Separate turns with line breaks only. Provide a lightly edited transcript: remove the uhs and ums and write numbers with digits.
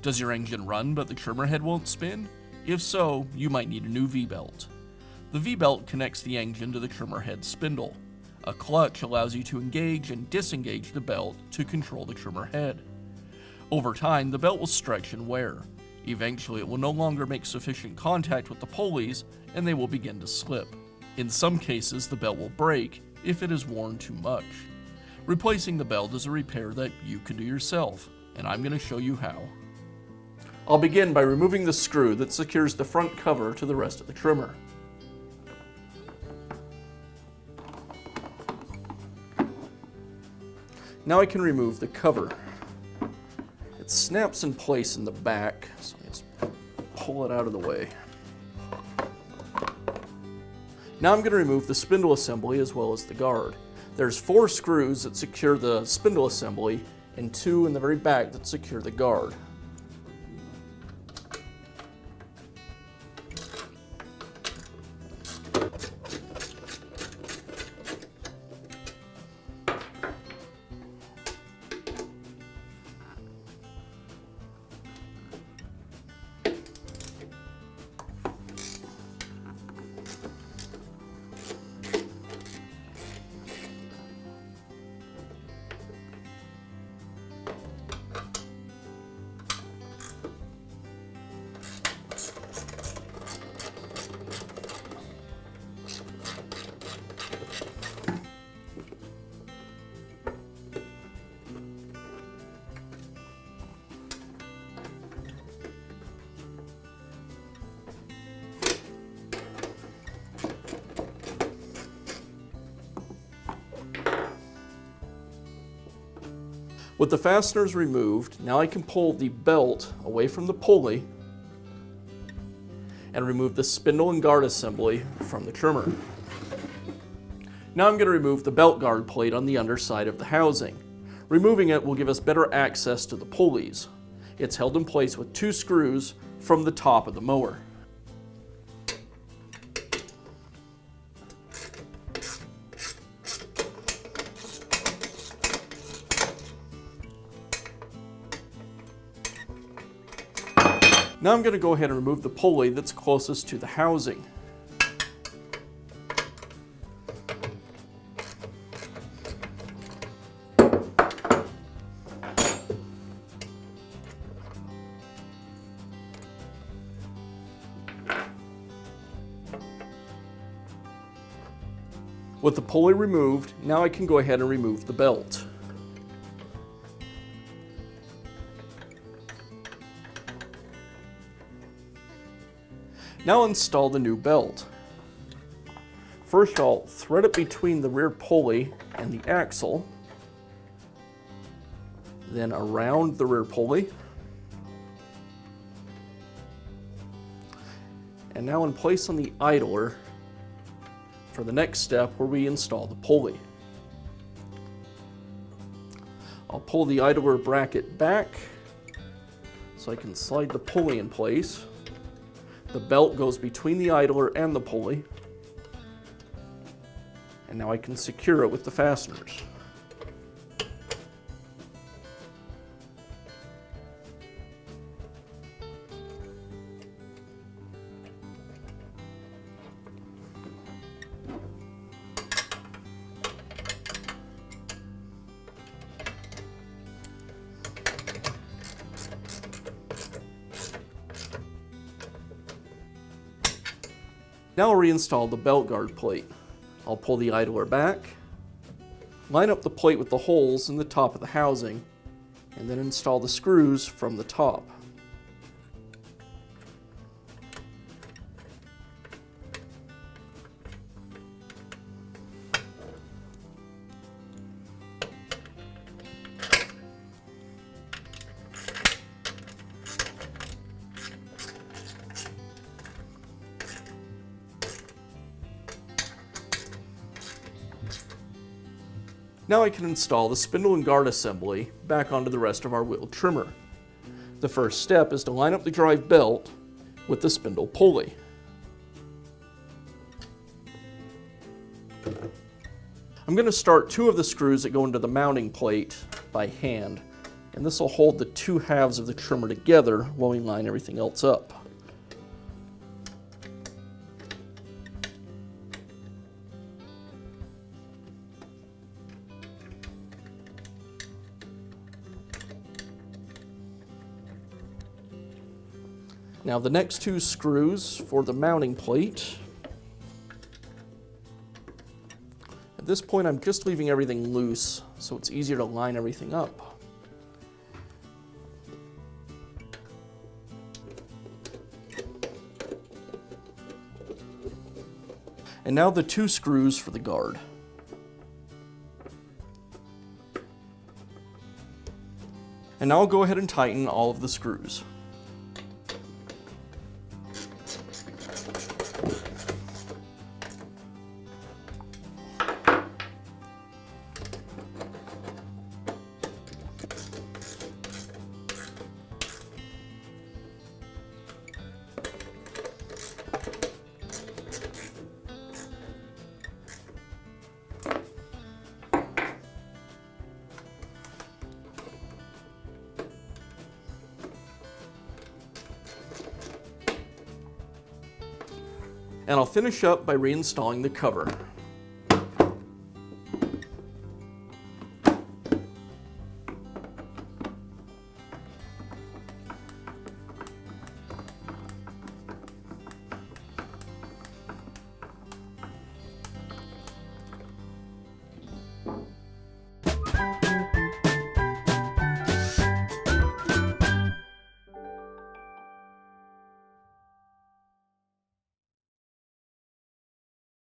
Does your engine run but the trimmer head won't spin? If so, you might need a new V-belt. The V-belt connects the engine to the trimmer head spindle. A clutch allows you to engage and disengage the belt to control the trimmer head. Over time, the belt will stretch and wear. Eventually, it will no longer make sufficient contact with the pulleys and they will begin to slip. In some cases, the belt will break if it is worn too much. Replacing the belt is a repair that you can do yourself, and I'm going to show you how. I'll begin by removing the screw that secures the front cover to the rest of the trimmer. Now I can remove the cover. It snaps in place in the back, so I just pull it out of the way. Now I'm going to remove the spindle assembly as well as the guard. There's 4 screws that secure the spindle assembly and 2 in the very back that secure the guard. With the fasteners removed, now I can pull the belt away from the pulley and remove the spindle and guard assembly from the trimmer. Now I'm going to remove the belt guard plate on the underside of the housing. Removing it will give us better access to the pulleys. It's held in place with 2 screws from the top of the mower. Now I'm going to go ahead and remove the pulley that's closest to the housing. With the pulley removed, now I can go ahead and remove the belt. Now install the new belt. First I'll thread it between the rear pulley and the axle, then around the rear pulley, and now in place on the idler for the next step where we install the pulley. I'll pull the idler bracket back so I can slide the pulley in place. The belt goes between the idler and the pulley, and now I can secure it with the fasteners. Now I'll reinstall the belt guard plate. I'll pull the idler back, line up the plate with the holes in the top of the housing, and then install the screws from the top. Now I can install the spindle and guard assembly back onto the rest of our wheel trimmer. The first step is to line up the drive belt with the spindle pulley. I'm going to start 2 of the screws that go into the mounting plate by hand. And this will hold the two halves of the trimmer together while we line everything else up. Now the next two screws for the mounting plate. At this point I'm just leaving everything loose so it's easier to line everything up. And now the two screws for the guard. And now I'll go ahead and tighten all of the screws. And I'll finish up by reinstalling the cover.